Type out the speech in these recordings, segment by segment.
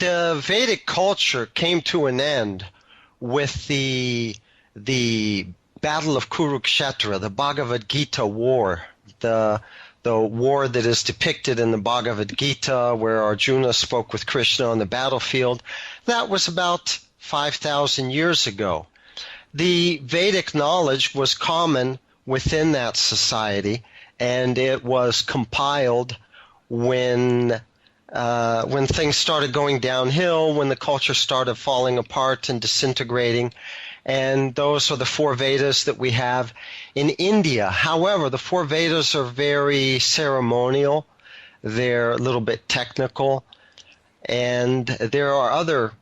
the Vedic culture came to an end with the Battle of Kurukshetra, the Bhagavad Gita war, the war that is depicted in the Bhagavad Gita where Arjuna spoke with Krishna on the battlefield. That was about 5,000 years ago. The Vedic knowledge was common within that society, and it was compiled when things started going downhill, when the culture started falling apart and disintegrating. And those are the four Vedas that we have in India. However, the four Vedas are very ceremonial. They're a little bit technical. And there are other,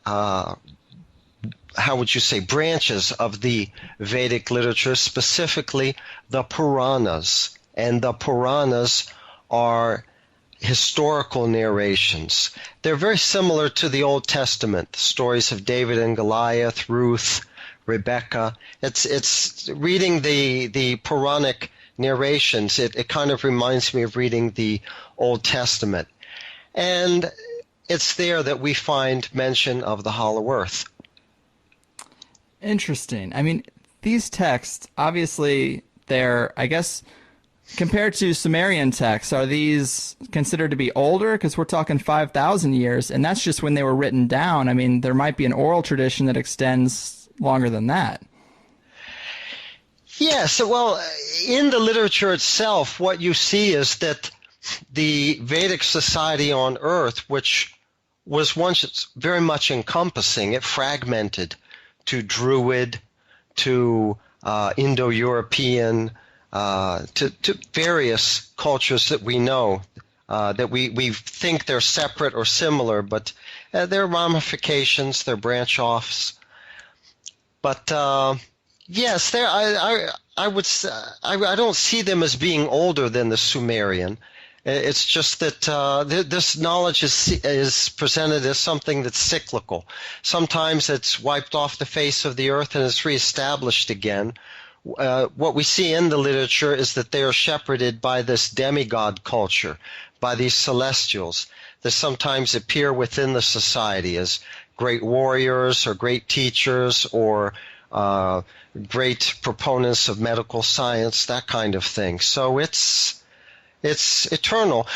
how would you say, branches of the Vedic literature, specifically the Puranas. And the Puranas are historical narrations. They're very similar to the Old Testament, the stories of David and Goliath, Ruth, Rebecca. It's reading the Puranic narrations. It kind of reminds me of reading the Old Testament. And it's there that we find mention of the Hollow Earth. Interesting. I mean, these texts, obviously, they're, I guess, compared to Sumerian texts, are these considered to be older? Because we're talking 5,000 years, and that's just when they were written down. I mean, there might be an oral tradition that extends longer than that. Yes, well, in the literature itself, what you see is that the Vedic society on Earth, which was once very much encompassing, it fragmented to Druid, to Indo-European, to various cultures that we know, that we think they're separate or similar, but they're ramifications, they're branch-offs. But yes, I would say, I don't see them as being older than the Sumerian. It's just that this knowledge is presented as something that's cyclical. Sometimes it's wiped off the face of the earth and is reestablished again. What we see in the literature is that they are shepherded by this demigod culture, by these celestials that sometimes appear within the society as great warriors or great teachers or great proponents of medical science, that kind of thing. So it's eternal.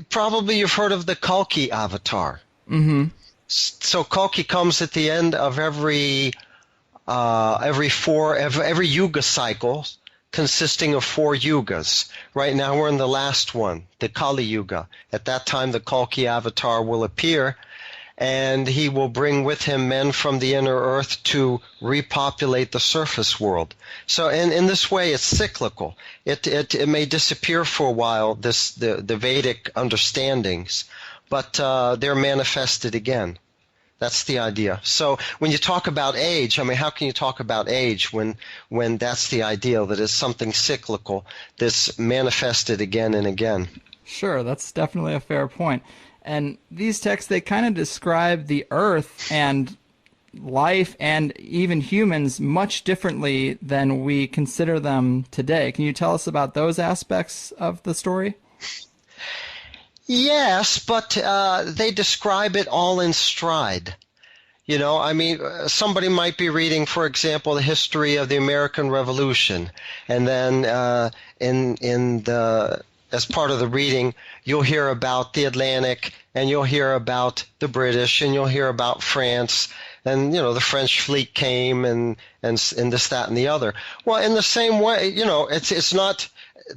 Probably you've heard of the Kalki avatar. Mm-hmm. So Kalki comes at the end of every yuga cycle, consisting of 4 yugas. Right now we're in the last one, the Kali Yuga. At that time the Kalki avatar will appear, and he will bring with him men from the inner earth to repopulate the surface world. So in this way it's cyclical. It may disappear for a while, the Vedic understandings, but they're manifested again. That's the idea. So when you talk about age, I mean, how can you talk about age when that's the ideal, that it's something cyclical that's manifested again and again? Sure, that's definitely a fair point. And these texts, they kind of describe the earth and life and even humans much differently than we consider them today. Can you tell us about those aspects of the story? Yes, but they describe it all in stride. You know, I mean, somebody might be reading, for example, the history of the American Revolution, and then as part of the reading, you'll hear about the Atlantic, and you'll hear about the British, and you'll hear about France, and the French fleet came, and this, that, and the other. Well, in the same way, it's not.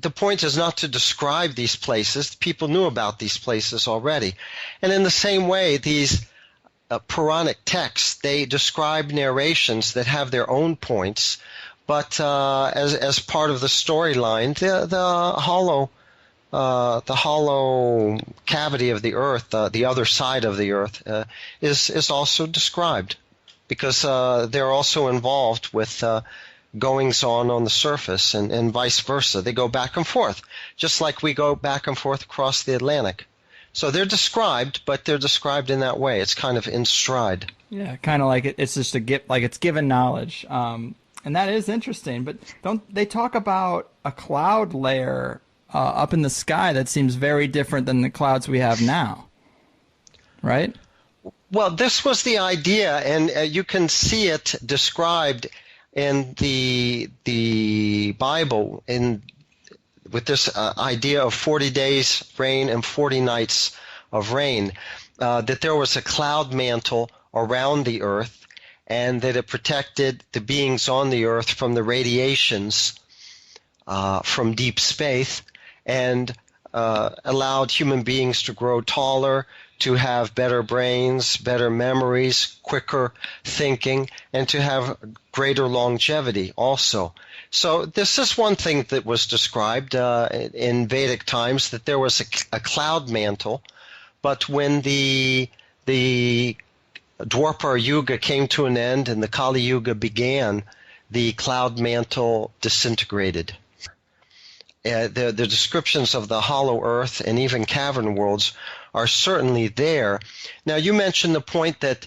The point is not to describe these places. People knew about these places already. And in the same way, these Puranic texts, they describe narrations that have their own points, but as part of the storyline, the hollow cavity of the earth, the other side of the earth, is also described, because they're also involved with goings-on the surface, and vice versa. They go back and forth, just like we go back and forth across the Atlantic. So they're described, but they're described in that way. It's kind of in stride. Yeah, kind of like it's just it's given knowledge. And that is interesting. But don't they talk about a cloud layer up in the sky that seems very different than the clouds we have now, right? Well, this was the idea, and you can see it described in the Bible with this idea of 40 days rain and 40 nights of rain, that there was a cloud mantle around the earth, and that it protected the beings on the earth from the radiations from deep space, and allowed human beings to grow taller, to have better brains, better memories, quicker thinking, and to have greater longevity also. So this is one thing that was described in Vedic times, that there was a cloud mantle, but when the Dwapara Yuga came to an end and the Kali Yuga began, the cloud mantle disintegrated. The descriptions of the hollow earth and even cavern worlds are certainly there. Now, you mentioned the point that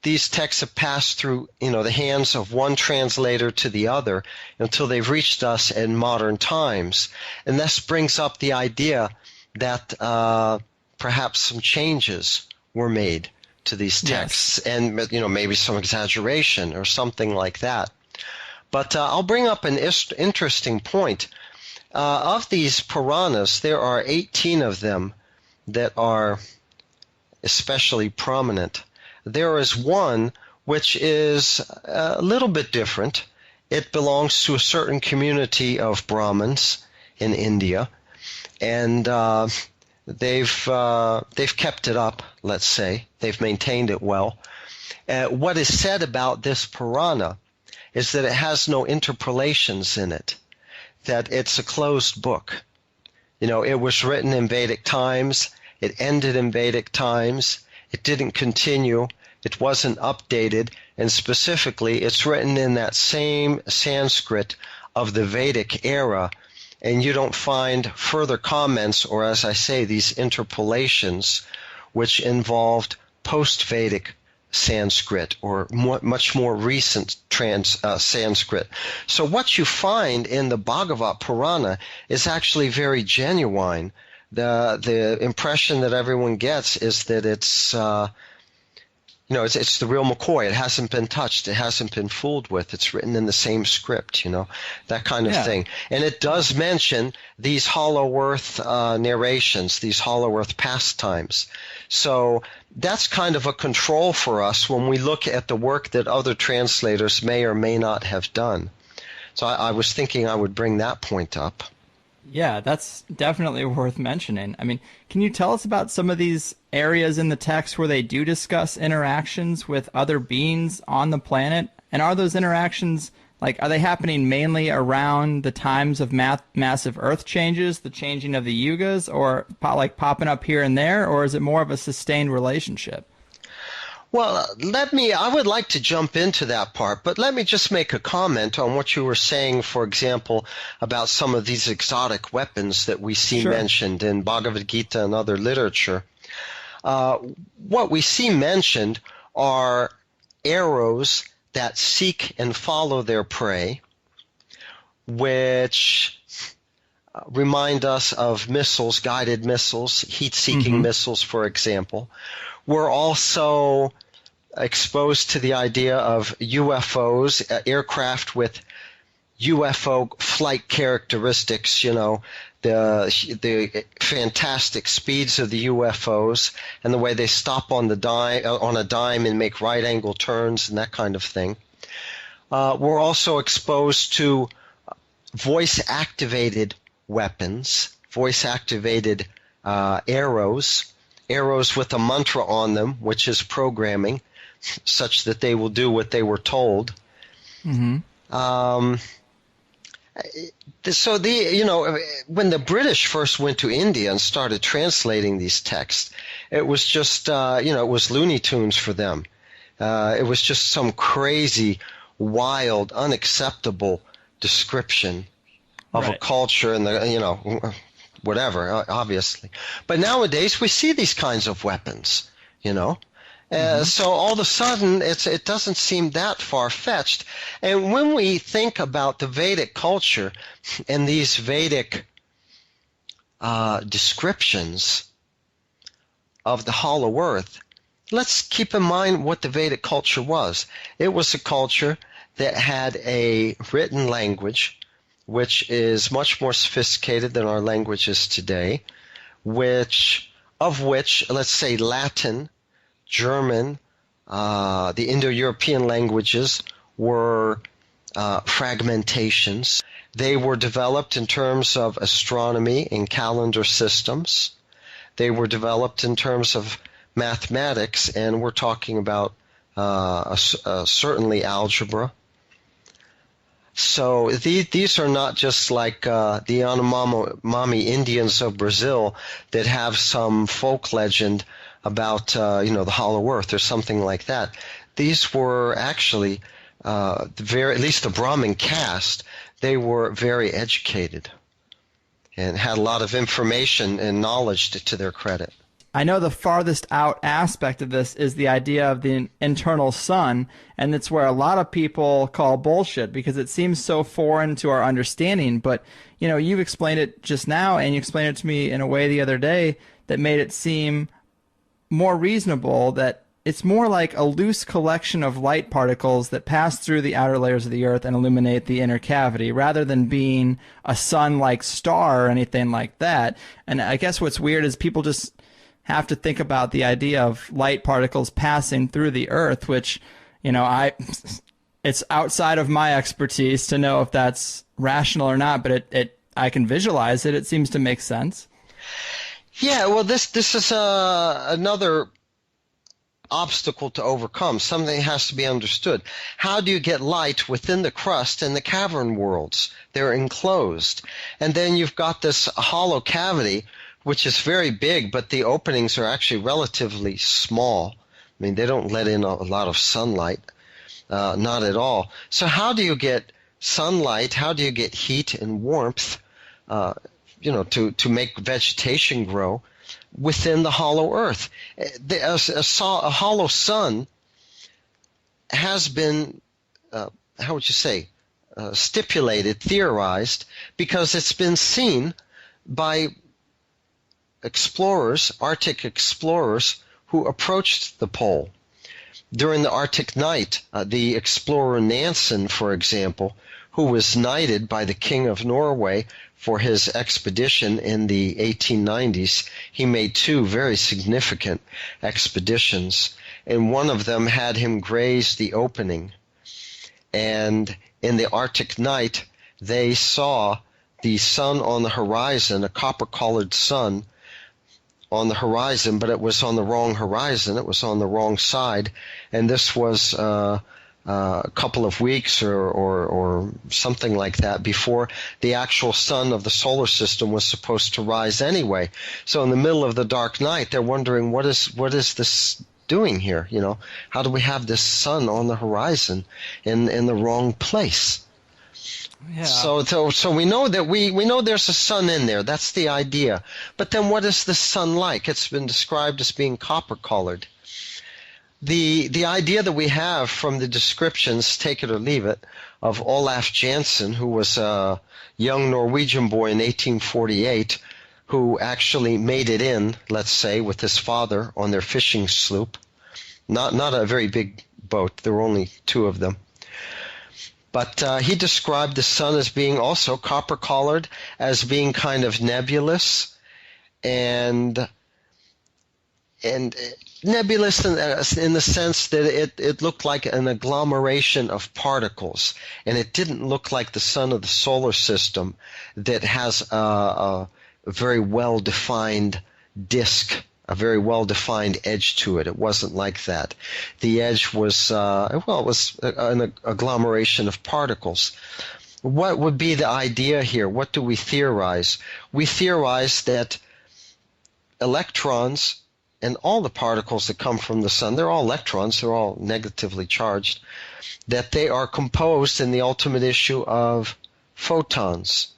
these texts have passed through, the hands of one translator to the other until they've reached us in modern times. And this brings up the idea that perhaps some changes were made to these texts, yes, and maybe some exaggeration or something like that. But I'll bring up an interesting point. Of these Puranas, there are 18 of them that are especially prominent. There is one which is a little bit different. It belongs to a certain community of Brahmins in India, and they've kept it up, let's say. They've maintained it well. What is said about this Purana is that it has no interpolations in it, that it's a closed book. It was written in Vedic times. It ended in Vedic times. It didn't continue. It wasn't updated. And specifically, it's written in that same Sanskrit of the Vedic era. And you don't find further comments, or as I say, these interpolations, which involved post-Vedic Sanskrit or much more recent Sanskrit. So what you find in the Bhagavad Purana is actually very genuine. The impression that everyone gets is that it's it's the real McCoy. It hasn't been touched. It hasn't been fooled with. It's written in the same script, that kind of thing. And it does mention these hollow earth narrations, these hollow earth pastimes. So that's kind of a control for us when we look at the work that other translators may or may not have done. So I was thinking I would bring that point up. Yeah, that's definitely worth mentioning. I mean, can you tell us about some of these areas in the text where they do discuss interactions with other beings on the planet? And are those interactions, are they happening mainly around the times of massive Earth changes, the changing of the yugas, or popping up here and there, or is it more of a sustained relationship? Well, I would like to jump into that part, but let me just make a comment on what you were saying, for example, about some of these exotic weapons that we see mentioned in Bhagavad Gita and other literature. What we see mentioned are arrows that seek and follow their prey, which remind us of missiles, guided missiles, heat-seeking missiles, for example. We're also exposed to the idea of UFOs, aircraft with UFO flight characteristics, the fantastic speeds of the UFOs and the way they stop on a dime and make right-angle turns and that kind of thing. We're also exposed to voice-activated weapons, voice-activated arrows with a mantra on them, which is programming, such that they will do what they were told. Mm-hmm. So when the British first went to India and started translating these texts, it was just, it was Looney Tunes for them. It was just some crazy, wild, unacceptable description of a culture and whatever, obviously. But nowadays we see these kinds of weapons, So all of a sudden it doesn't seem that far-fetched. And when we think about the Vedic culture and these Vedic descriptions of the hollow earth, let's keep in mind what the Vedic culture was. It was a culture that had a written language, which is much more sophisticated than our languages today, of which, let's say, Latin, German, the Indo-European languages were fragmentations. They were developed in terms of astronomy and calendar systems. They were developed in terms of mathematics, and we're talking about certainly algebra. So these are not just like the Yanomami Indians of Brazil that have some folk legend about the Hollow Earth or something like that. These were actually at least the Brahmin caste. They were very educated and had a lot of information and knowledge to their credit. I know the farthest out aspect of this is the idea of the internal sun, and it's where a lot of people call bullshit because it seems so foreign to our understanding. But, you've explained it just now, and you explained it to me in a way the other day that made it seem more reasonable, that it's more like a loose collection of light particles that pass through the outer layers of the Earth and illuminate the inner cavity, rather than being a sun-like star or anything like that. And I guess what's weird is people just have to think about the idea of light particles passing through the Earth, which, it's outside of my expertise to know if that's rational or not, but I can visualize it. It seems to make sense. Yeah, well, this is another obstacle to overcome. Something has to be understood. How do you get light within the crust and the cavern worlds? They're enclosed. And then you've got this hollow cavity, which is very big, but the openings are actually relatively small. I mean, they don't let in a lot of sunlight, not at all. So how do you get sunlight? How do you get heat and warmth, to make vegetation grow within the hollow earth? A hollow sun has been, stipulated, theorized, because it's been seen by explorers, Arctic explorers, who approached the pole. During the Arctic night, the explorer Nansen, for example, who was knighted by the King of Norway for his expedition in the 1890s, he made two very significant expeditions, and one of them had him graze the opening. And in the Arctic night, they saw the sun on the horizon, a copper-colored sun on the horizon, but it was on the wrong horizon. It was on the wrong side, and this was a couple of weeks or something like that before the actual sun of the solar system was supposed to rise anyway. So in the middle of the dark night, they're wondering, what is this doing here? How do we have this sun on the horizon in the wrong place? Yeah. So we know that we know there's a sun in there. That's the idea. But then what is the sun like? It's been described as being copper-colored. The idea that we have from the descriptions, take it or leave it, of Olaf Jansen, who was a young Norwegian boy in 1848, who actually made it in, let's say, with his father on their fishing sloop. Not a very big boat. There were only two of them. But he described the sun as being also copper-colored, as being kind of nebulous, and nebulous in the sense that it looked like an agglomeration of particles, and it didn't look like the sun of the solar system that has a very well-defined disk, a very well-defined edge to it. It wasn't like that. The edge was, it was an agglomeration of particles. What would be the idea here? What do we theorize? We theorize that electrons and all the particles that come from the sun, they're all electrons, they're all negatively charged, that they are composed in the ultimate issue of photons.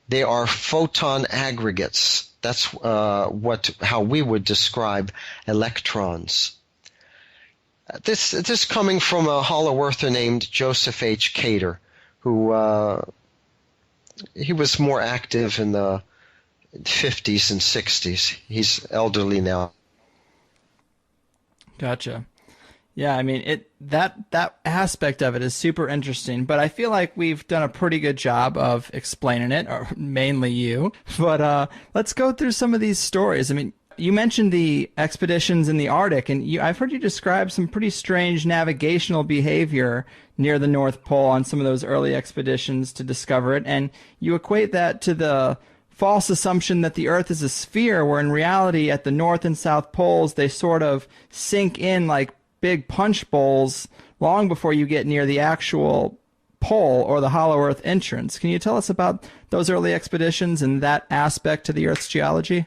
They are photon aggregates. That's how we would describe electrons. This coming from a hollow earther named Joseph H. Cater, who he was more active in the 50s and 60s. He's elderly now. Gotcha. Yeah, I mean that aspect of it is super interesting, but I feel like we've done a pretty good job of explaining it, or mainly you. But let's go through some of these stories. I mean, you mentioned the expeditions in the Arctic, and I've heard you describe some pretty strange navigational behavior near the North Pole on some of those early expeditions to discover it, and you equate that to the false assumption that the Earth is a sphere, where in reality at the North and South Poles they sort of sink in like big punch bowls long before you get near the actual pole or the hollow Earth entrance. Can you tell us about those early expeditions and that aspect to the Earth's geology?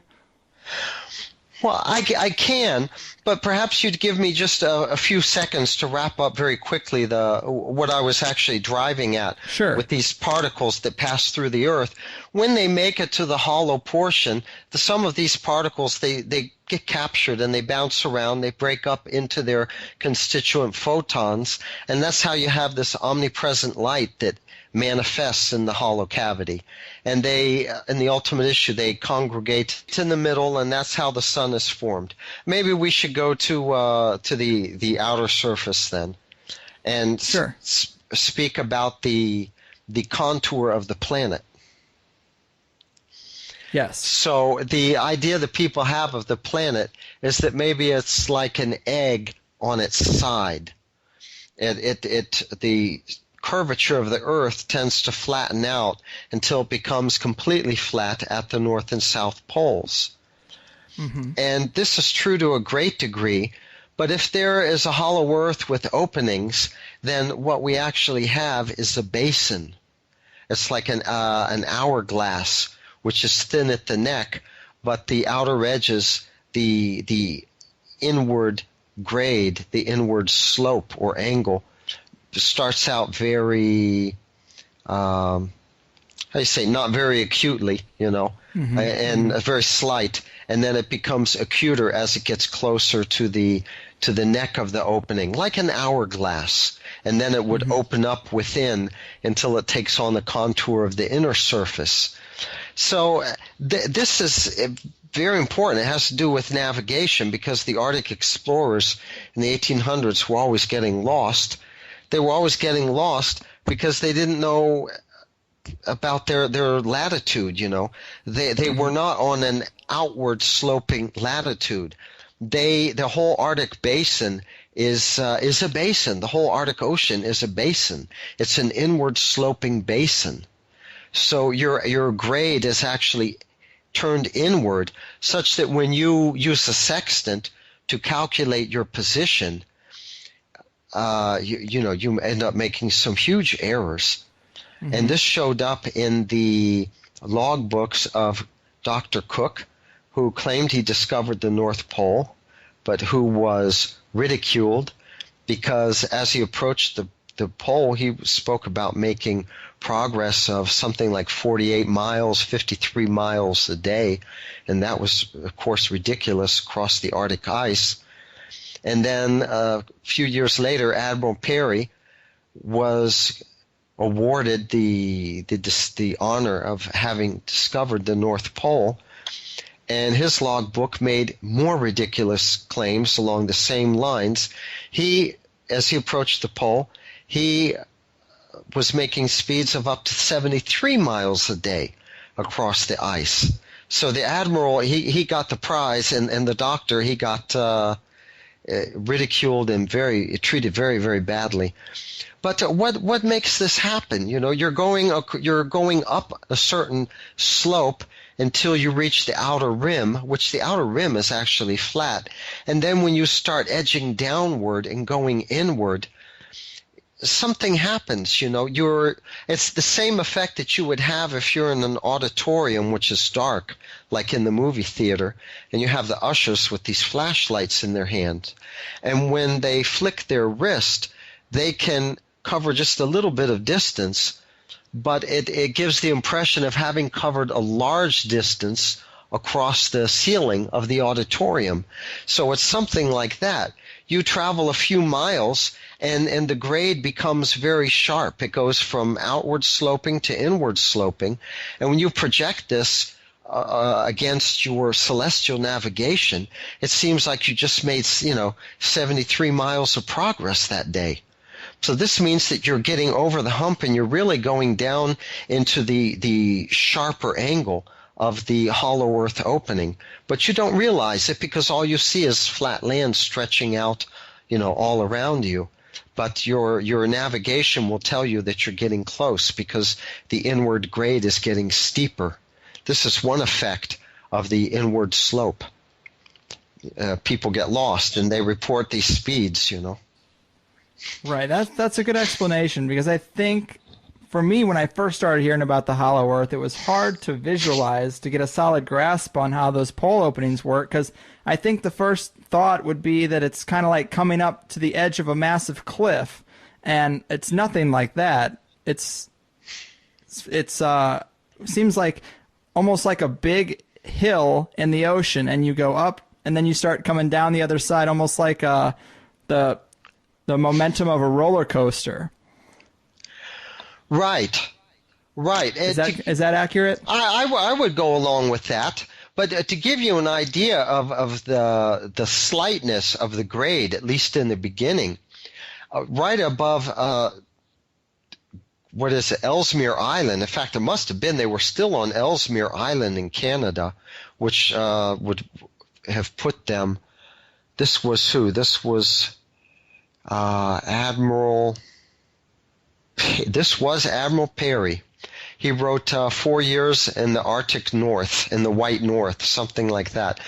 Well, I can, but perhaps you'd give me just a few seconds to wrap up very quickly what I was actually driving at. Sure. With these particles that pass through the Earth. When they make it to the hollow portion, some of these particles, they get captured and they bounce around, they break up into their constituent photons, and that's how you have this omnipresent light that manifests in the hollow cavity. And they, in the ultimate issue, they congregate in the middle, and that's how the sun is formed. Maybe we should go to the outer surface then, and sure. Speak about the contour of the planet. Yes. So the idea that people have of the planet is that maybe it's like an egg on its side. The curvature of the Earth tends to flatten out until it becomes completely flat at the North and South poles. Mm-hmm. And this is true to a great degree, but if there is a hollow Earth with openings, then what we actually have is a basin. It's like an hourglass, which is thin at the neck, but the outer edges, the inward grade, the inward slope or angle, starts out very, how do you say, not very acutely, mm-hmm. and very slight, and then it becomes acuter as it gets closer to the neck of the opening, like an hourglass, and then it would mm-hmm. open up within until it takes on the contour of the inner surface. So this is very important. It has to do with navigation, because the Arctic explorers in the 1800s were always getting lost. They were always getting lost because they didn't know about their latitude, They were not on an outward sloping latitude. The whole Arctic basin is a basin. The whole Arctic Ocean is a basin. It's an inward sloping basin. So your grade is actually turned inward, such that when you use a sextant to calculate your position, you end up making some huge errors. Mm-hmm. And this showed up in the logbooks of Dr. Cook, who claimed he discovered the North Pole, but who was ridiculed because as he approached the pole, he spoke about making progress of something like 48 miles, 53 miles a day, and that was, of course, ridiculous across the Arctic ice. And then a few years later, Admiral Peary was awarded the honor of having discovered the North Pole, and his logbook made more ridiculous claims along the same lines. As he approached the pole, he was making speeds of up to 73 miles a day across the ice. So the admiral, he got the prize, and the doctor, he got ridiculed and treated very, very badly. But what makes this happen? You're going up a certain slope until you reach the outer rim, which the outer rim is actually flat. And then when you start edging downward and going inward, something happens. It's the same effect that you would have if you're in an auditorium which is dark, like in the movie theater, and you have the ushers with these flashlights in their hands. And when they flick their wrist, they can cover just a little bit of distance, but it gives the impression of having covered a large distance across the ceiling of the auditorium. So it's something like that. You travel a few miles, and the grade becomes very sharp. It goes from outward sloping to inward sloping. And when you project this against your celestial navigation, it seems like you just made 73 miles of progress that day. So this means that you're getting over the hump and you're really going down into the sharper angle of the hollow earth opening. But you don't realize it because all you see is flat land stretching out, all around you. But your navigation will tell you that you're getting close because the inward grade is getting steeper. This is one effect of the inward slope. People get lost and they report these speeds, Right. That's a good explanation, because I think for me, when I first started hearing about the hollow earth, it was hard to visualize, to get a solid grasp on how those pole openings work, because I think the first thought would be that it's kind of like coming up to the edge of a massive cliff, and it's nothing like that. It's seems like almost like a big hill in the ocean, and you go up, and then you start coming down the other side, almost like the momentum of a roller coaster. Right. Is that accurate? I would go along with that. But to give you an idea of the slightness of the grade, at least in the beginning, right above what is it, Ellesmere Island. In fact, it must have been they were still on Ellesmere Island in Canada, which would have put them. This was who? This was Admiral. This was Admiral Peary. He wrote 4 years in the Arctic North, in the White North, something like that.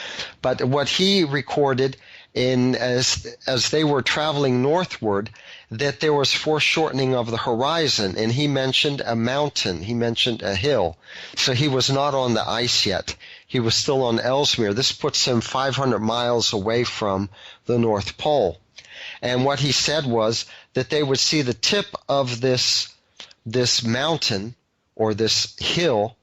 But what he recorded as they were traveling northward, that there was foreshortening of the horizon, and he mentioned a mountain, he mentioned a hill. So he was not on the ice yet. He was still on Ellesmere. This puts him 500 miles away from the North Pole. And what he said was that they would see the tip of this mountain or this hill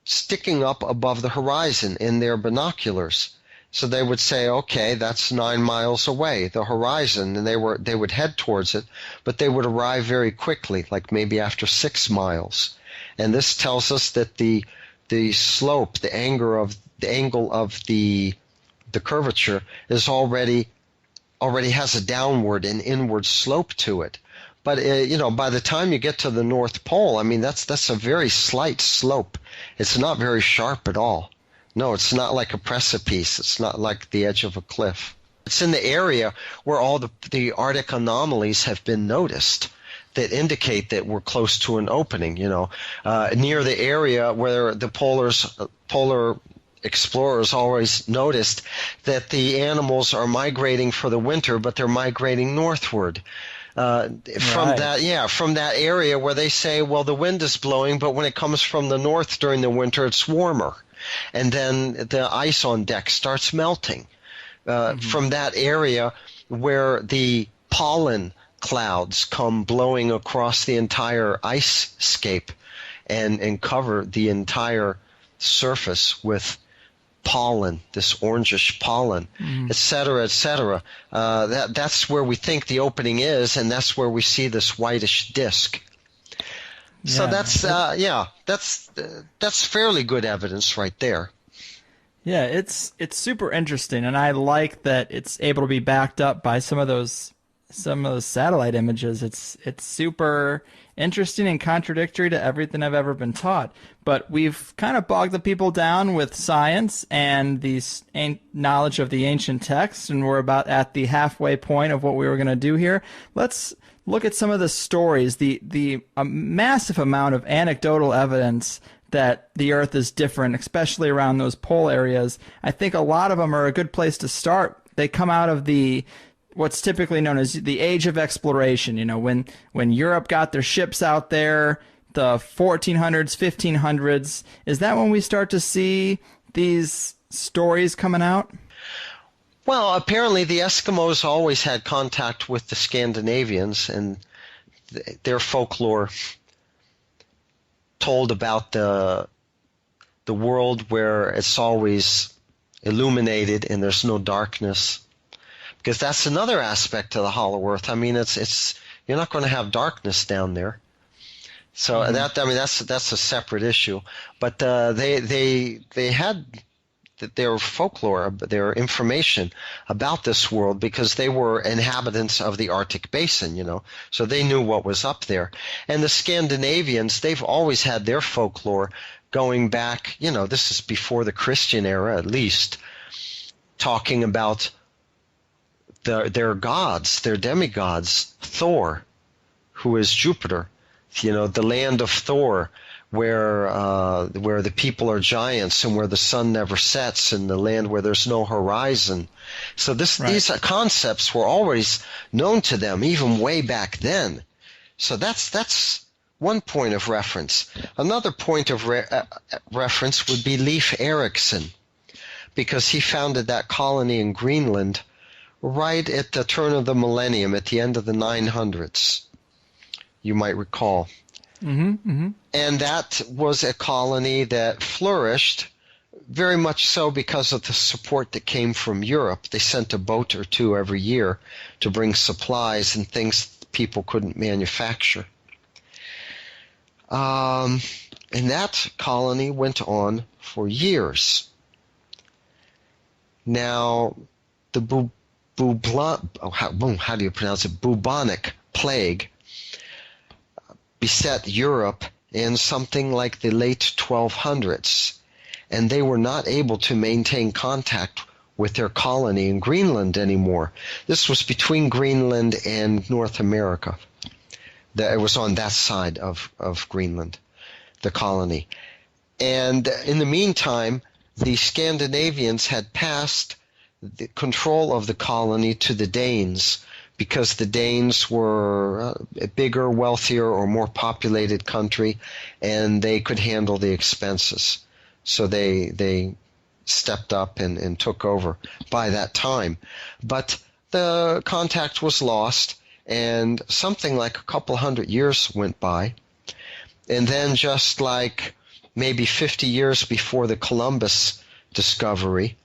sticking up above the horizon in their binoculars. So they would say, okay, that's 9 miles away, the horizon, and they would head towards it, but they would arrive very quickly, like maybe after 6 miles. And this tells us that the slope, the angle of the curvature is already has a downward and inward slope to it. But by the time you get to the North Pole, I mean that's a very slight slope. It's not very sharp at all. No, it's not like a precipice. It's not like the edge of a cliff. It's in the area where all the Arctic anomalies have been noticed that indicate that we're close to an opening. Near the area where the polar explorers always noticed that the animals are migrating for the winter, but they're migrating northward. From that area where they say, well, the wind is blowing, but when it comes from the north during the winter, it's warmer. And then the ice on deck starts melting. From that area where the pollen clouds come blowing across the entire ice scape and cover the entire surface with pollen, this orangish pollen, et cetera, et cetera. That's where we think the opening is, and that's where we see this whitish disk. So that's fairly good evidence right there. Yeah, it's super interesting, and I like that it's able to be backed up by some of those satellite images. It's super interesting and contradictory to everything I've ever been taught. But we've kind of bogged the people down with science and the knowledge of the ancient texts, and we're about at the halfway point of what we were going to do here. Let's look at some of the stories, the massive amount of anecdotal evidence that the Earth is different, especially around those pole areas. I think a lot of them are a good place to start. They come out of what's typically known as the age of exploration. When Europe got their ships out there, the 1400s, 1500s. Is that when we start to see these stories coming out? Well, apparently the Eskimos always had contact with the Scandinavians, and their folklore told about the world where it's always illuminated and there's no darkness. Because that's another aspect of the hollow earth. I mean, it's you're not going to have darkness down there. So that, I mean, that's a separate issue. But they had their folklore, their information about this world because they were inhabitants of the Arctic Basin, you know. So they knew what was up there. And the Scandinavians, they've always had their folklore going back, you know, this is before the Christian era at least, talking about their gods, their demigods, Thor, who is Jupiter, you know, the land of Thor, where the people are giants and where the sun never sets, and the land where there's no horizon. So these concepts were always known to them, even way back then. So that's one point of reference. Another point of reference would be Leif Erikson, because he founded that colony in Greenland right at the turn of the millennium, at the end of the 900s, you might recall. And that was a colony that flourished very much so because of the support that came from Europe. They sent a boat or two every year to bring supplies and things people couldn't manufacture. And that colony went on for years. Now, the bubonic plague beset Europe in something like the late 1200s, and they were not able to maintain contact with their colony in Greenland anymore. This was between Greenland and North America. It was on that side of Greenland, the colony. And in the meantime, the Scandinavians had passed the control of the colony to the Danes, because the Danes were a bigger, wealthier, or more populated country, and they could handle the expenses. So they stepped up and took over by that time. But the contact was lost, and something like a couple hundred years went by. And then just like maybe 50 years before the Columbus discovery,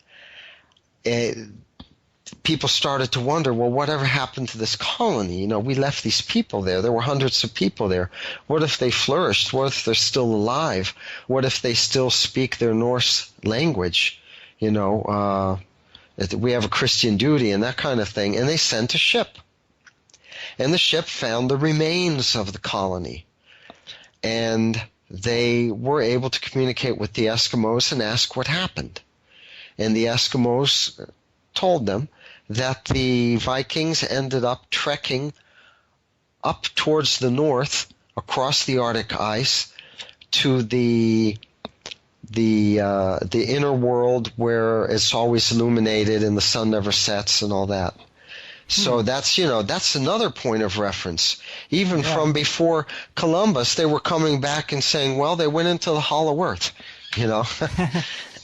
people started to wonder, well, whatever happened to this colony? You know, we left these people there. There were hundreds of people there. What if they flourished? What if they're still alive? What if they still speak their Norse language? You know, we have a Christian duty and that kind of thing. And they sent a ship. And the ship found the remains of the colony. And they were able to communicate with the Eskimos and ask what happened. And the Eskimos told them that the Vikings ended up trekking up towards the north across the Arctic ice to the inner world where it's always illuminated and the sun never sets and all that. So that's another point of reference. Even from before Columbus, they were coming back and saying, well, they went into the Hollow Earth, you know.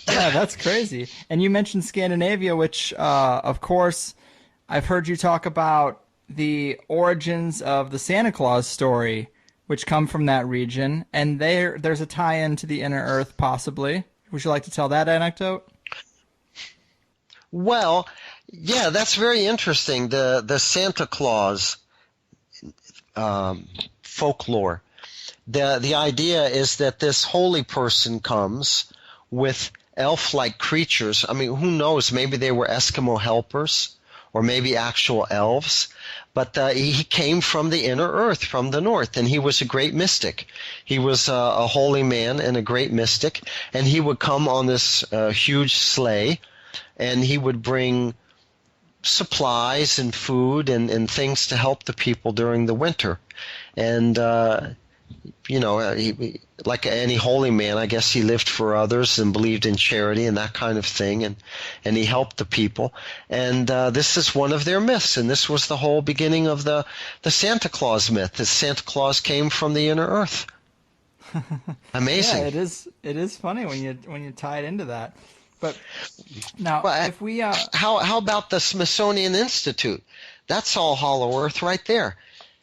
Yeah, that's crazy. And you mentioned Scandinavia, which, of course, I've heard you talk about the origins of the Santa Claus story, which come from that region. And there's a tie-in to the Inner Earth, possibly. Would you like to tell that anecdote? Well, yeah, that's very interesting. The Santa Claus folklore. The idea is that this holy person comes with elf-like creatures. I mean, who knows? Maybe they were Eskimo helpers or maybe actual elves. But he came from the inner earth, from the north, and he was a great mystic. He was a holy man and a great mystic, and he would come on this huge sleigh, and he would bring supplies and food and things to help the people during the winter. And he, like any holy man, I guess he lived for others and believed in charity and that kind of thing, and he helped the people. And this is one of their myths, and this was the whole beginning of the Santa Claus myth. That Santa Claus came from the inner earth. Amazing. Yeah, it is funny when you tie it into that. But now, if we how about the Smithsonian Institute? That's all Hollow Earth right there.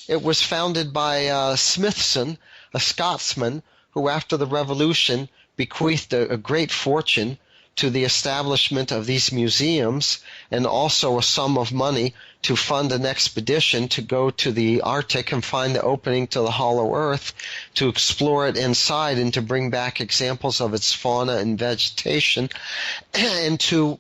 It was founded by Smithson, a Scotsman, who after the Revolution bequeathed a great fortune to the establishment of these museums and also a sum of money to fund an expedition to go to the Arctic and find the opening to the Hollow Earth, to explore it inside and to bring back examples of its fauna and vegetation, and to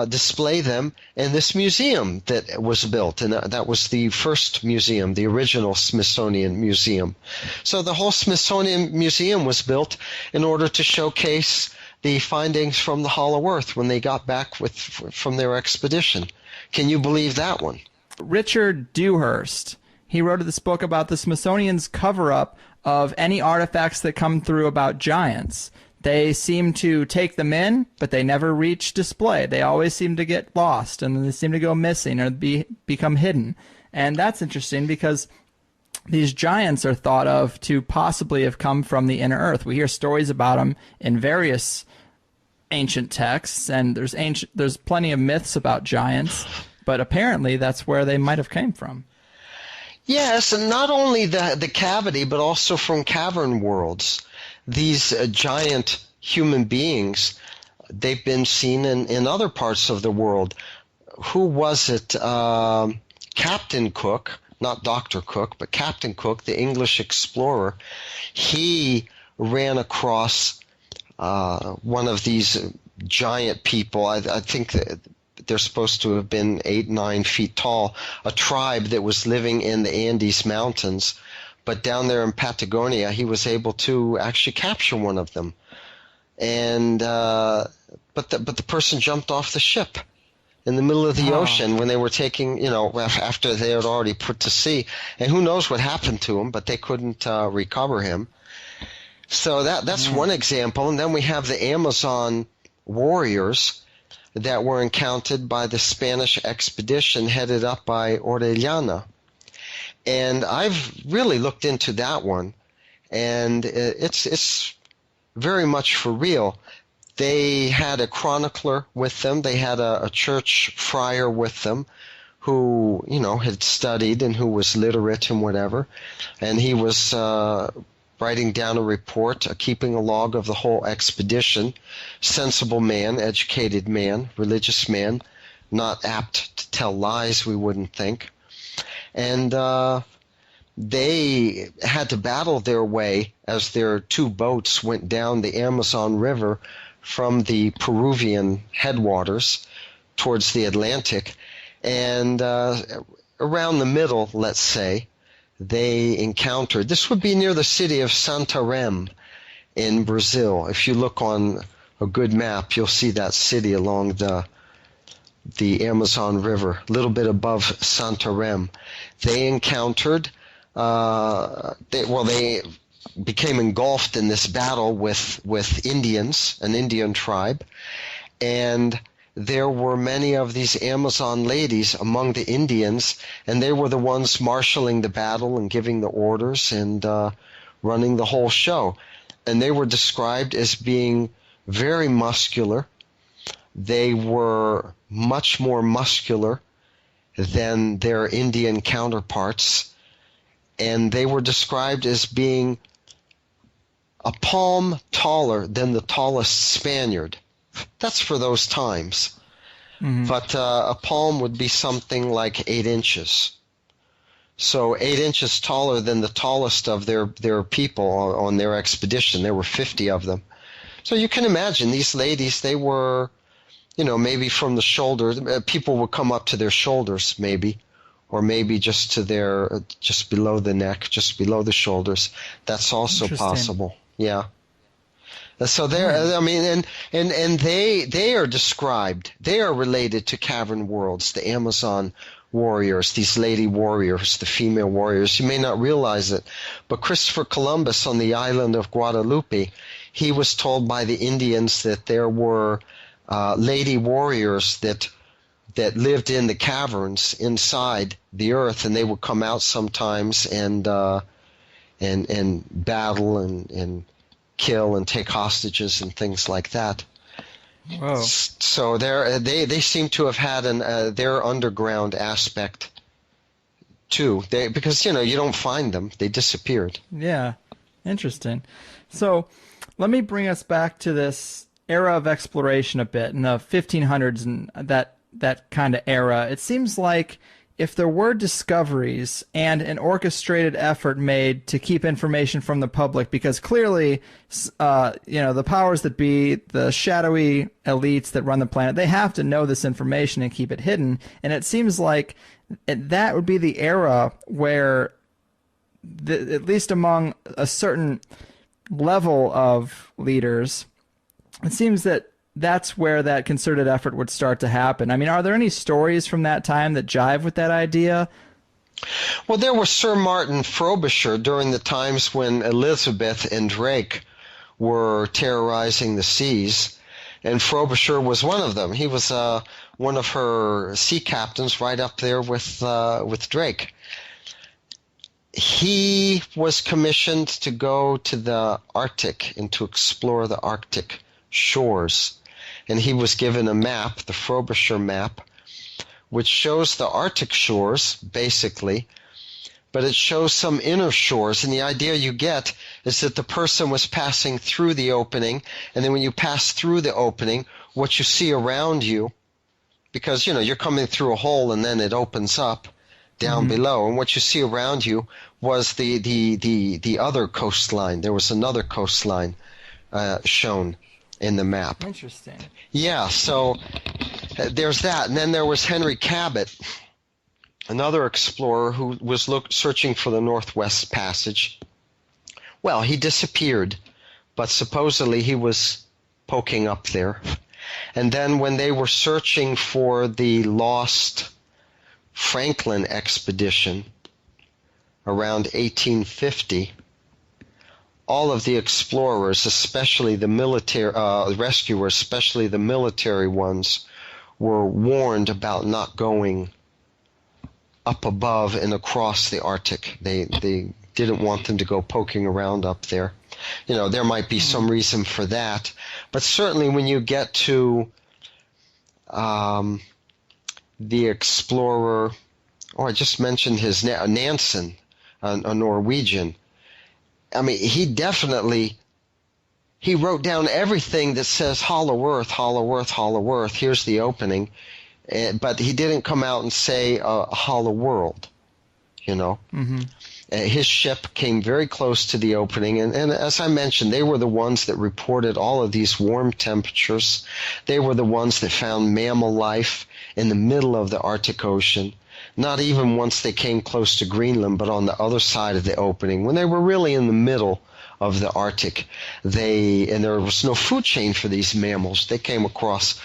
display them in this museum that was built. And that was the first museum, the original Smithsonian Museum. So the whole Smithsonian Museum was built in order to showcase the findings from the Hollow Earth when they got back from their expedition. Can you believe that one? Richard Dewhurst, he wrote this book about the Smithsonian's cover-up of any artifacts that come through about giants. They seem to take them in, but they never reach display. They always seem to get lost, and they seem to go missing or become hidden. And that's interesting because these giants are thought of to possibly have come from the inner earth. We hear stories about them in various ancient texts, and there's plenty of myths about giants, but apparently that's where they might have came from. Yes, and not only the cavity, but also from cavern worlds. These giant human beings, they've been seen in other parts of the world. Who was it? Captain Cook, not Dr. Cook, but Captain Cook, the English explorer, he ran across one of these giant people. I think that they're supposed to have been 8-9 feet tall, a tribe that was living in the Andes Mountains. But down there in Patagonia, he was able to actually capture one of them. And but the person jumped off the ship in the middle of the ocean when they were taking, after they had already put to sea. And who knows what happened to him, but they couldn't recover him. So that's one example. And then we have the Amazon warriors that were encountered by the Spanish expedition headed up by Orellana. And I've really looked into that one, and it's very much for real. They had a chronicler with them. They had a church friar with them who, had studied and who was literate and whatever. And he was writing down a report, keeping a log of the whole expedition. Sensible man, educated man, religious man, not apt to tell lies, we wouldn't think. And they had to battle their way as their two boats went down the Amazon River from the Peruvian headwaters towards the Atlantic. And around the middle, let's say, they encountered, this would be near the city of Santarém in Brazil. If you look on a good map, you'll see that city along the Amazon River, a little bit above Santarém. They encountered, they became engulfed in this battle with Indians, an Indian tribe, and there were many of these Amazon ladies among the Indians, and they were the ones marshaling the battle and giving the orders and running the whole show. And they were described as being very muscular. They were much more muscular than their Indian counterparts, and they were described as being a palm taller than the tallest Spaniard. That's for those times. Mm-hmm. But a palm would be something like 8 inches. So 8 inches taller than the tallest of their people on their expedition. There were 50 of them. So you can imagine these ladies, they were, maybe from the shoulder. People would come up to their shoulders, maybe, or maybe just to just below the neck, just below the shoulders. That's also possible. Yeah. So and they are described. They are related to cavern worlds, the Amazon warriors, these lady warriors, the female warriors. You may not realize it, but Christopher Columbus on the island of Guadalupe, he was told by the Indians that there were lady warriors that lived in the caverns inside the earth, and they would come out sometimes and battle and kill and take hostages and things like that. Whoa. So they seem to have had their underground aspect too. Because you don't find them; they disappeared. Yeah, interesting. So let me bring us back to this era of exploration a bit, in the 1500s and that kind of era, it seems like if there were discoveries and an orchestrated effort made to keep information from the public, because clearly, the powers that be, the shadowy elites that run the planet, they have to know this information and keep it hidden. And it seems like that would be the era where, at least among a certain level of leaders, it seems that that's where that concerted effort would start to happen. I mean, are there any stories from that time that jive with that idea? Well, there was Sir Martin Frobisher during the times when Elizabeth and Drake were terrorizing the seas, and Frobisher was one of them. He was one of her sea captains right up there with Drake. He was commissioned to go to the Arctic and to explore the Arctic shores. And he was given a map, the Frobisher map, which shows the Arctic shores, basically, but it shows some inner shores. And the idea you get is that the person was passing through the opening, and then when you pass through the opening, what you see around you, because, you're coming through a hole and then it opens up down below, and what you see around you was the other coastline. There was another coastline shown in the map. Interesting. Yeah, so there's that. And then there was Henry Cabot, another explorer who was searching for the Northwest Passage. Well, he disappeared, but supposedly he was poking up there. And then when they were searching for the lost Franklin expedition around 1850, all of the explorers, especially the military rescuers, especially the military ones, were warned about not going up above and across the Arctic. They didn't want them to go poking around up there. There might be some reason for that, but certainly when you get to the explorer, I just mentioned his Nansen, a Norwegian. I mean, he wrote down everything that says hollow earth, hollow earth, hollow earth. Here's the opening. But he didn't come out and say a hollow world, His ship came very close to the opening. And as I mentioned, they were the ones that reported all of these warm temperatures. They were the ones that found mammal life in the middle of the Arctic Ocean. Not even once they came close to Greenland, but on the other side of the opening. When they were really in the middle of the Arctic, and there was no food chain for these mammals. They came across,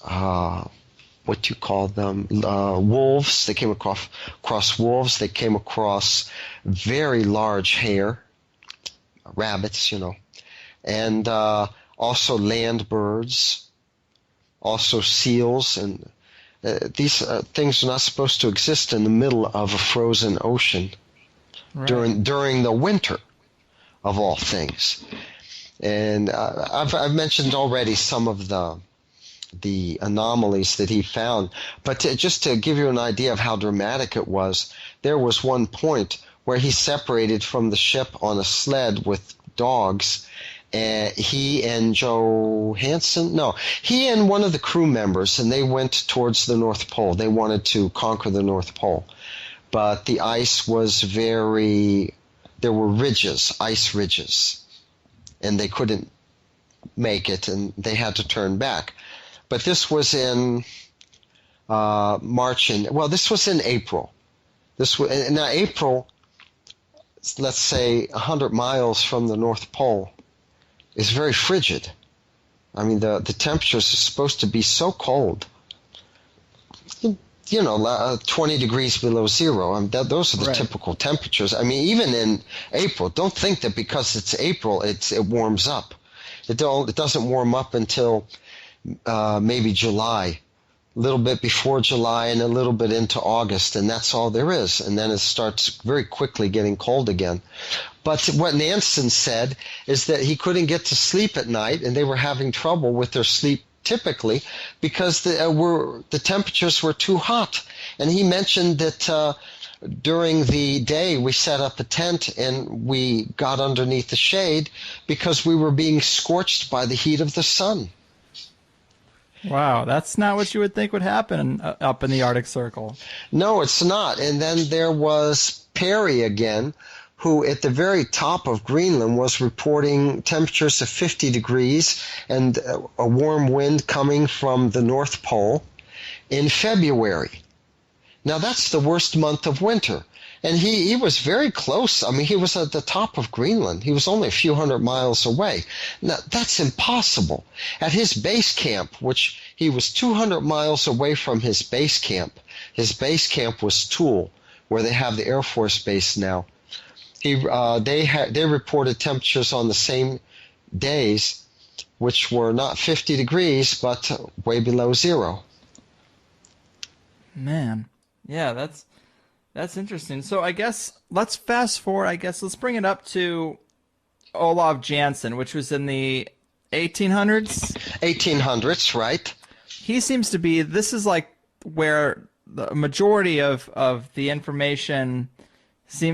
what do you call them, wolves. They came across wolves. They came across very large hare, rabbits, and also land birds, also seals, and these things are not supposed to exist in the middle of a frozen ocean during the winter, of all things. And I've mentioned already some of the anomalies that he found, but just to give you an idea of how dramatic it was, there was one point where he separated from the ship on a sled with dogs. He and he and one of the crew members, and they went towards the North Pole. They wanted to conquer the North Pole. But the ice was there were ridges, ice ridges, and they couldn't make it, and they had to turn back. But this was in this was in April. Now April, let's say 100 miles from the North Pole, is very frigid. I mean, the temperatures are supposed to be so cold. 20 degrees below zero. I mean, those are the typical temperatures. I mean, even in April, don't think that because it's April, it warms up. It doesn't warm up until maybe July, a little bit before July and a little bit into August, and that's all there is. And then it starts very quickly getting cold again. But what Nansen said is that he couldn't get to sleep at night, and they were having trouble with their sleep typically because the temperatures were too hot. And he mentioned that during the day we set up a tent and we got underneath the shade because we were being scorched by the heat of the sun. Wow, that's not what you would think would happen up in the Arctic Circle. No, it's not. And then there was Perry again, who at the very top of Greenland was reporting temperatures of 50 degrees and a warm wind coming from the North Pole in February. Now that's the worst month of winter. And he was very close. I mean, he was at the top of Greenland. He was only a few hundred miles away. Now, that's impossible. At his base camp, which he was 200 miles away from his base camp was Toul, where they have the Air Force Base now. They reported temperatures on the same days, which were not 50 degrees, but way below zero. Man, yeah, that's interesting. So I guess let's fast forward. Let's bring it up to Olaf Jansen, which was in the 1800s. 1800s, right? He seems to be. This is like where the majority of the information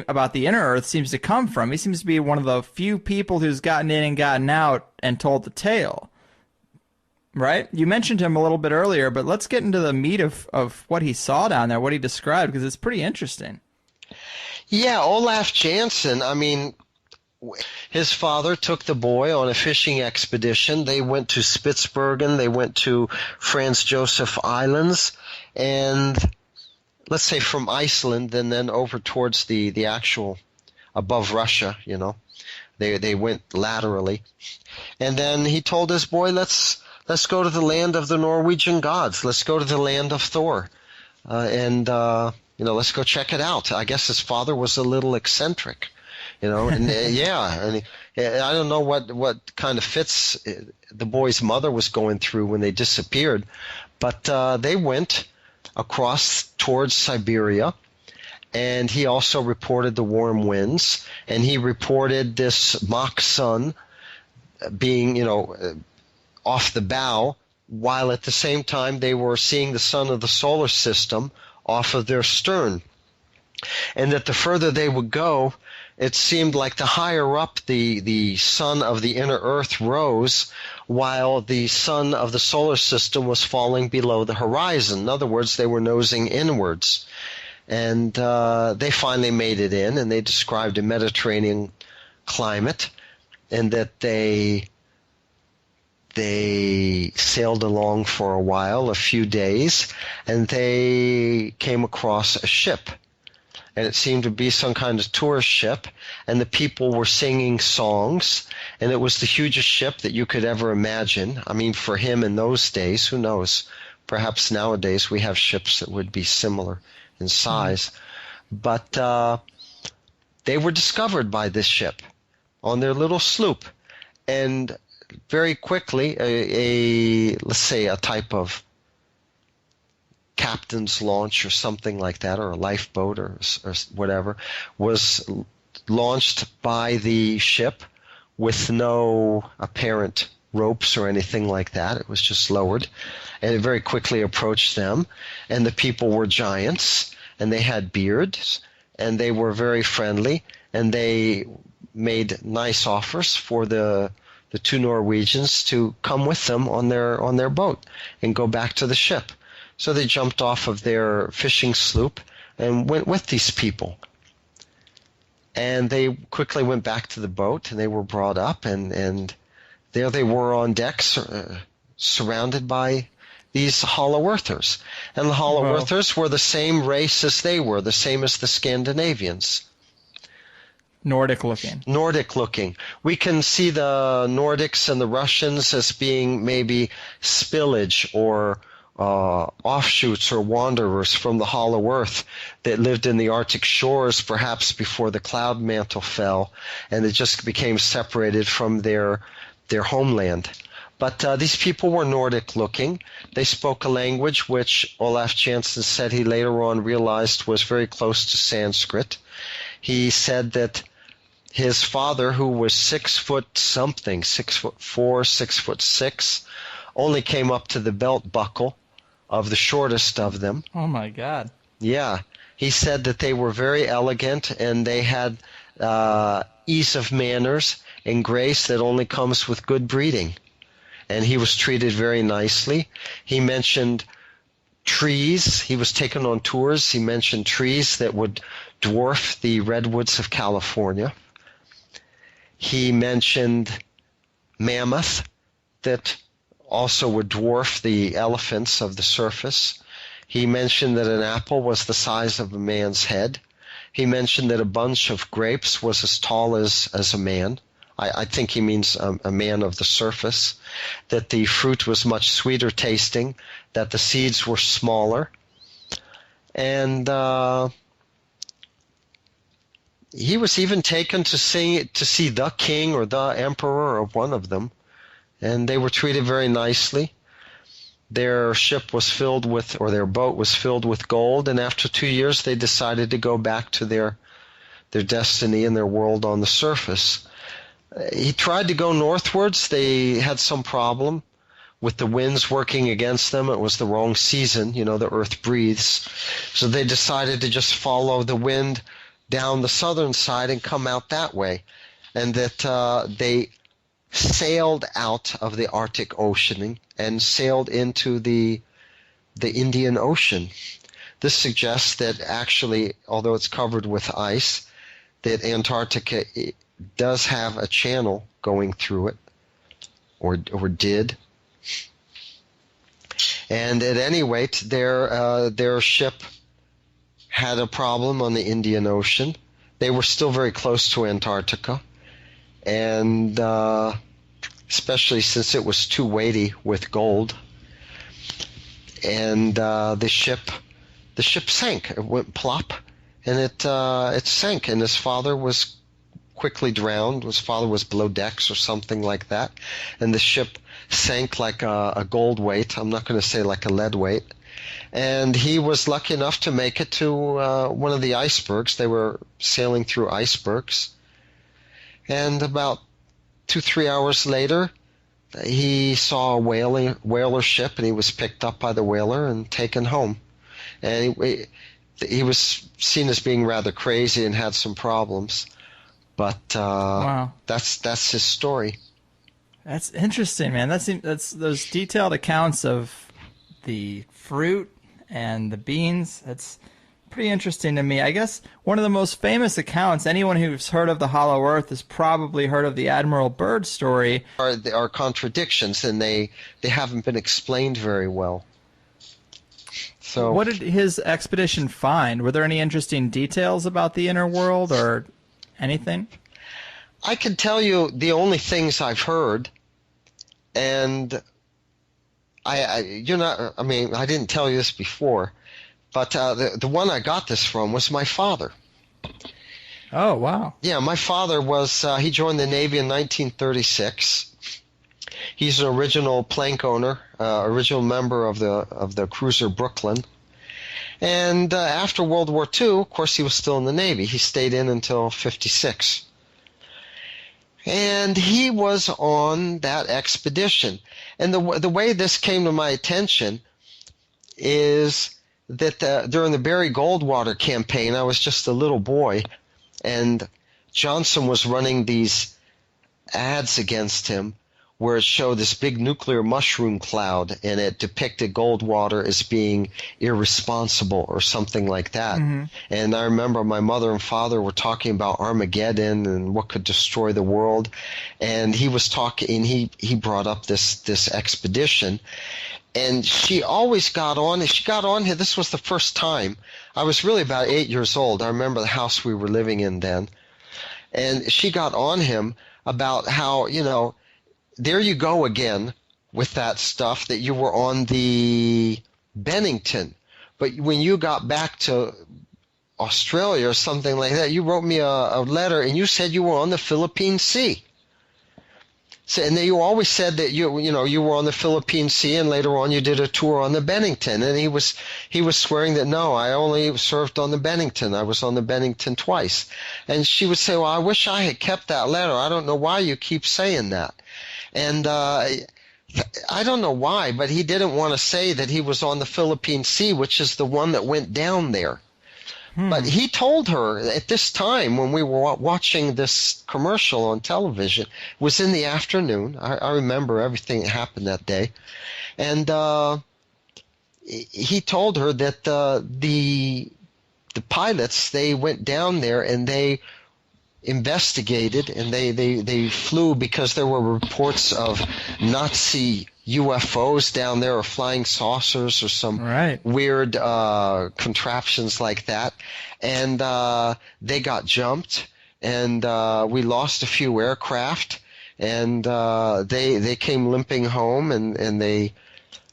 about the inner Earth seems to come from. He seems to be one of the few people who's gotten in and gotten out and told the tale. Right? You mentioned him a little bit earlier, but let's get into the meat of what he saw down there, what he described, because it's pretty interesting. Yeah, Olaf Jansen, I mean, his father took the boy on a fishing expedition. They went to Spitsbergen, they went to Franz Josef Islands, and let's say from Iceland and then over towards the actual above Russia, you know. They went laterally. And then he told his boy, let's go to the land of the Norwegian gods. Let's go to the land of Thor. Let's go check it out. I guess his father was a little eccentric, you know, and I don't know what kind of fits the boy's mother was going through when they disappeared, but they went across towards Siberia, and he also reported the warm winds, and he reported this mock sun being, off the bow, while at the same time they were seeing the sun of the solar system off of their stern. And that the further they would go, it seemed like the higher up the sun of the inner Earth rose, while the sun of the solar system was falling below the horizon. In other words, they were nosing inwards. And they finally made it in, and they described a Mediterranean climate, and that they sailed along for a while, a few days, and they came across a ship. And it seemed to be some kind of tourist ship, and the people were singing songs, and it was the hugest ship that you could ever imagine. I mean, for him in those days, who knows? Perhaps nowadays we have ships that would be similar in size. But they were discovered by this ship on their little sloop, and very quickly let's say a type of captain's launch or something like that, or a lifeboat or whatever, was launched by the ship with no apparent ropes or anything like that. It was just lowered, and it very quickly approached them, and the people were giants, and they had beards, and they were very friendly, and they made nice offers for the two Norwegians to come with them on their boat and go back to the ship. So they jumped off of their fishing sloop and went with these people. And they quickly went back to the boat, and they were brought up, and there they were on deck, surrounded by these Hollow Earthers. And the Hollow Earthers were the same race as they were, the same as the Scandinavians. Nordic looking. We can see the Nordics and the Russians as being maybe spillage or offshoots or wanderers from the Hollow Earth that lived in the Arctic shores perhaps before the cloud mantle fell, and it just became separated from their homeland. But these people were Nordic looking. They spoke a language which Olaf Jansen said he later on realized was very close to Sanskrit. He said that his father, who was 6 foot something, 6'4", 6'6", only came up to the belt buckle of the shortest of them. Oh my God. Yeah. He said that they were very elegant and they had ease of manners and grace that only comes with good breeding. And he was treated very nicely. He mentioned trees. He was taken on tours. He mentioned trees that would dwarf the redwoods of California. He mentioned mammoth that also would dwarf the elephants of the surface. He mentioned that an apple was the size of a man's head. He mentioned that a bunch of grapes was as tall as a man. I think he means a man of the surface. That the fruit was much sweeter tasting. That the seeds were smaller. And he was even taken to see the king or the emperor of one of them. And they were treated very nicely. Their ship was filled with, or their boat was filled with gold, and after 2 years they decided to go back to their destiny and their world on the surface. He tried to go northwards. They had some problem with the winds working against them. It was the wrong season. You know, the earth breathes. So they decided to just follow the wind down the southern side and come out that way. And that they sailed out of the Arctic Ocean and sailed into the Indian Ocean. This suggests that actually, although it's covered with ice, that Antarctica does have a channel going through it, or did. And at any rate, their ship had a problem on the Indian Ocean. They were still very close to Antarctica, and especially since it was too weighty with gold. And the ship sank. It went plop, and it sank. And his father was quickly drowned. His father was below decks or something like that, and the ship sank like a gold weight. I'm not going to say like a lead weight. And he was lucky enough to make it to one of the icebergs. They were sailing through icebergs, and about 2-3 hours later, he saw a whaler ship, and he was picked up by the whaler and taken home. And he was seen as being rather crazy and had some problems. But wow, that's his story. That's interesting, man. That's those detailed accounts of the fruit and the beans. That's pretty interesting to me. I guess one of the most famous accounts, anyone who's heard of the Hollow Earth has probably heard of the Admiral Byrd story. There are contradictions, and they haven't been explained very well. So, what did his expedition find? Were there any interesting details about the inner world or anything? I can tell you the only things I've heard, and I didn't tell you this before, but the one I got this from was my father. Oh, wow. Yeah, my father was, he joined the Navy in 1936. He's an original plank owner, original member of the cruiser Brooklyn. And after World War II, of course, he was still in the Navy. He stayed in until 1956. And he was on that expedition. And the way this came to my attention is that during the Barry Goldwater campaign, I was just a little boy, and Johnson was running these ads against him where it showed this big nuclear mushroom cloud, and it depicted Goldwater as being irresponsible or something like that. Mm-hmm. And I remember my mother and father were talking about Armageddon and what could destroy the world, and he was talking. He brought up this expedition, and she always got on. She got on. This was the first time. I was really about 8 years old. I remember the house we were living in then, and she got on him about how, there you go again with that stuff, that you were on the Bennington. But when you got back to Australia or something like that, you wrote me a letter and you said you were on the Philippine Sea. So, and then you always said that you were on the Philippine Sea, and later on you did a tour on the Bennington. And he was swearing that, no, I only served on the Bennington. I was on the Bennington twice. And she would say, well, I wish I had kept that letter. I don't know why you keep saying that. And I don't know why, but he didn't want to say that he was on the Philippine Sea, which is the one that went down there. But he told her at this time when we were watching this commercial on television, it was in the afternoon. I remember everything that happened that day. And he told her that the pilots, they went down there and they investigated, and they flew because there were reports of Nazi UFOs down there, or flying saucers, or some weird contraptions like that. And they got jumped, and we lost a few aircraft, and they came limping home, and they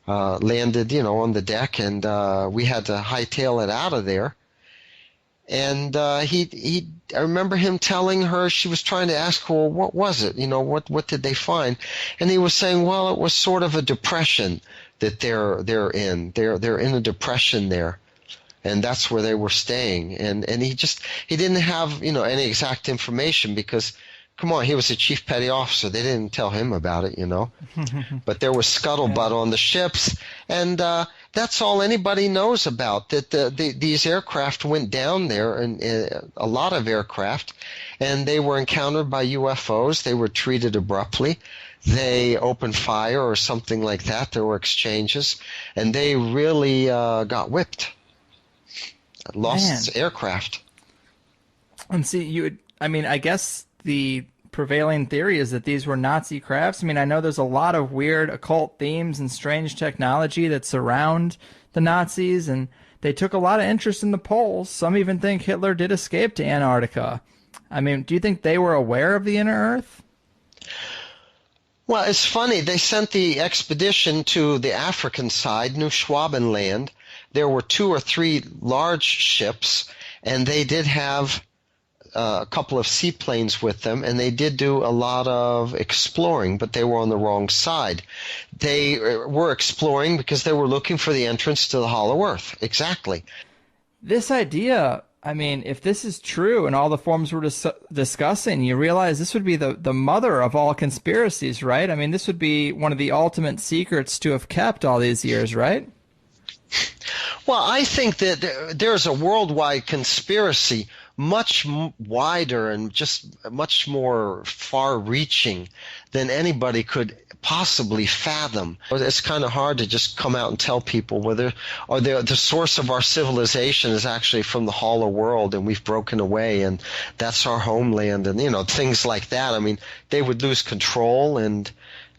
landed, on the deck, and we had to hightail it out of there. And I remember him telling her, she was trying to ask, well, what was it? What did they find? And he was saying, well, it was sort of a depression that they're in. They're in a depression there, and that's where they were staying. And he didn't have any exact information because, come on, he was a chief petty officer. They didn't tell him about it, But there was scuttlebutt on the ships, and that's all anybody knows about, that these aircraft went down there, and a lot of aircraft, and they were encountered by UFOs. They were treated abruptly. They opened fire or something like that. There were exchanges, and they really got whipped. Lost aircraft. And see, I guess the prevailing theory is that these were Nazi crafts. I know there's a lot of weird occult themes and strange technology that surround the Nazis, and they took a lot of interest in the poles. Some even think Hitler did escape to Antarctica. Do you think they were aware of the inner Earth? Well, it's funny. They sent the expedition to the African side, New Schwabenland. There were 2 or 3 large ships, and they did have a couple of seaplanes with them, and they did do a lot of exploring, but they were on the wrong side. They were exploring because they were looking for the entrance to the Hollow Earth. Exactly. This idea, if this is true and all the forms we're discussing, you realize this would be the mother of all conspiracies, right? This would be one of the ultimate secrets to have kept all these years, right? Well, I think that there's a worldwide conspiracy much wider and just much more far-reaching than anybody could possibly fathom. It's kind of hard to just come out and tell people whether the source of our civilization is actually from the hollow world and we've broken away and that's our homeland, and things like that. They would lose control, and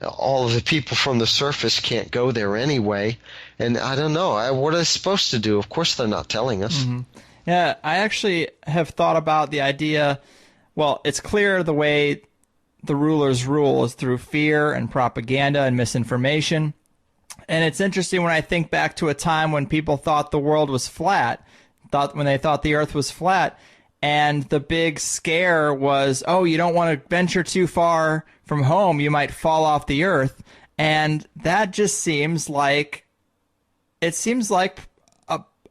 all of the people from the surface can't go there anyway. And I don't know. What are they supposed to do? Of course they're not telling us. Mm-hmm. Yeah, I actually have thought about the idea. Well, it's clear the way the rulers rule is through fear and propaganda and misinformation. And it's interesting when I think back to a time when people thought the world was flat, when they thought the earth was flat, and the big scare was, oh, you don't want to venture too far from home, you might fall off the earth. And that just seems like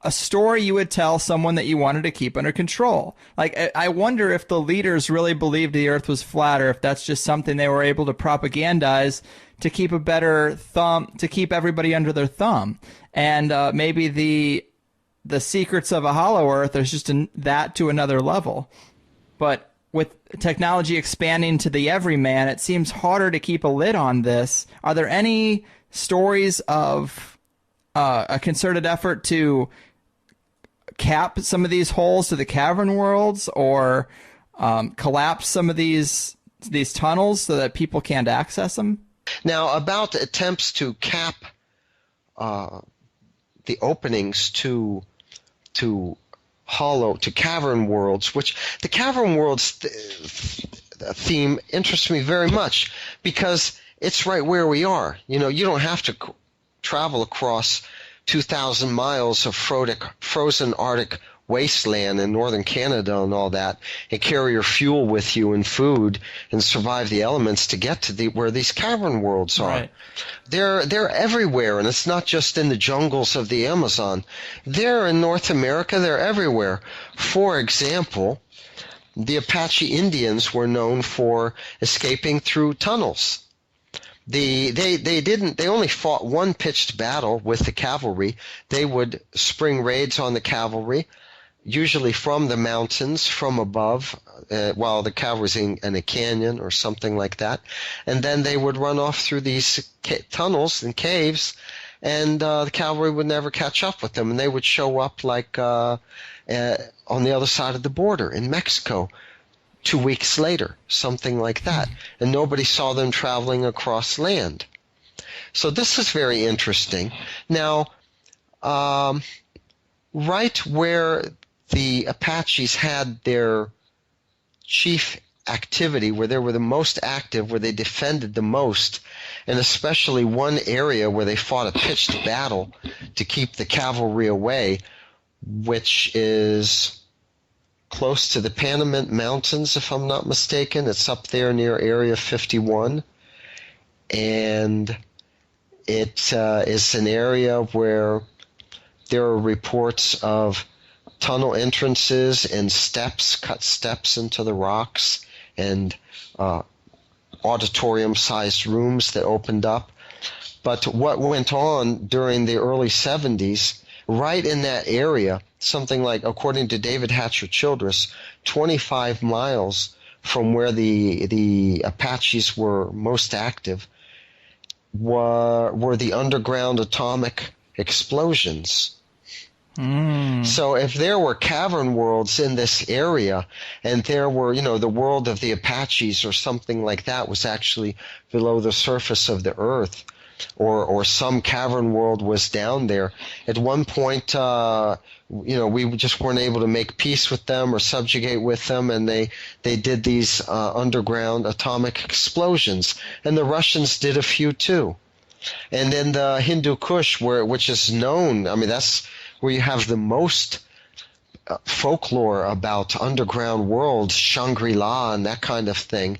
a story you would tell someone that you wanted to keep under control. I wonder if the leaders really believed the earth was flat, or if that's just something they were able to propagandize to keep a better thumb, to keep everybody under their thumb. And maybe the secrets of a hollow earth is just that to another level. But with technology expanding to the everyman, it seems harder to keep a lid on this. Are there any stories of a concerted effort to cap some of these holes to the cavern worlds, or collapse some of these tunnels so that people can't access them? Now, about attempts to cap the openings to cavern worlds, which the cavern worlds theme interests me very much because it's right where we are. You don't have to travel across 2,000 miles of frozen Arctic wasteland in northern Canada and all that, and carry your fuel with you and food and survive the elements to get to where these cavern worlds are. Right. They're everywhere, and it's not just in the jungles of the Amazon. They're in North America. They're everywhere. For example, the Apache Indians were known for escaping through tunnels. They only fought one pitched battle with the cavalry. They would spring raids on the cavalry, usually from the mountains, from above, while the cavalry's in a canyon or something like that. And then they would run off through these tunnels and caves, and the cavalry would never catch up with them. And they would show up like on the other side of the border in Mexico 2 weeks later, something like that. And nobody saw them traveling across land. So this is very interesting. Now, right where the Apaches had their chief activity, where they were the most active, where they defended the most, and especially one area where they fought a pitched battle to keep the cavalry away, which is close to the Panamint Mountains, if I'm not mistaken. It's up there near Area 51. And it is an area where there are reports of tunnel entrances and steps, cut steps into the rocks, and auditorium-sized rooms that opened up. But what went on during the early 70s, right in that area, something like, according to David Hatcher Childress, 25 miles from where the Apaches were most active, were the underground atomic explosions. So if there were cavern worlds in this area, and there were, the world of the Apaches or something like that was actually below the surface of the earth, or some cavern world was down there, at one point, we just weren't able to make peace with them or subjugate with them, and they did these underground atomic explosions. And the Russians did a few too. And in the Hindu Kush, which is known, that's where you have the most folklore about underground worlds, Shangri-La and that kind of thing.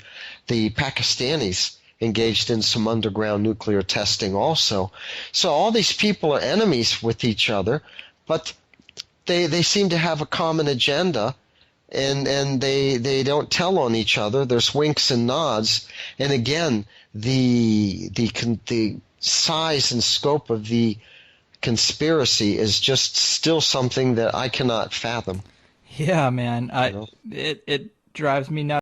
The Pakistanis engaged in some underground nuclear testing also. So all these people are enemies with each other, but they seem to have a common agenda, and they don't tell on each other. There's winks and nods. And again, the size and scope of the conspiracy is just still something that I cannot fathom. Yeah, man. It drives me nuts.